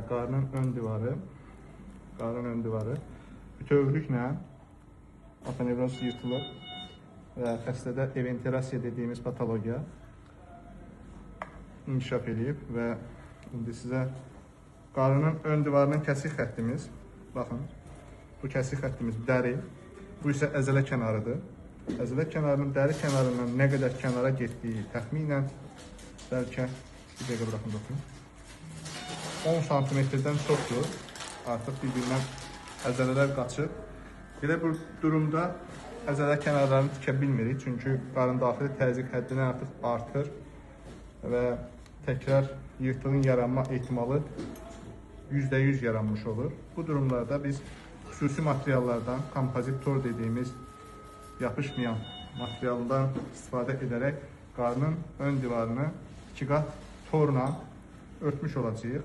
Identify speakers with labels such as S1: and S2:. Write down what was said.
S1: qarnın ön divarı bütövlüklə aponevroz yırtılır və xəstədə eventerasiya dediyimiz patologiya inkişaf edib və indi sizə qarnın ön divarının kəsik xəttimiz, baxın, bu kəsik xəttimiz dəri, bu isə əzələ kənarıdır. Əzələ kənarının dəri kənarından nə qədər kənara getdiyi təxminən, bəlkə bir dəqiqə bıraxın dokun, 10 santimetrdən çoxdur. Artıq bir-birindən əzələlər qaçır. Belə bir durumda əzələ kənarlarını tikə bilmirik, çünki qarın daxili təzyiq həddindən artıq artır və təkrar yırtığın yaranma ehtimalı %100 yaranmış olur. Bu durumlarda biz xüsusi materiallardan, kompozit tor dediyimiz yapışmayan materialdan istifadə edərək qarnın ön divarını 2 qat torla örtmüş olacağıq.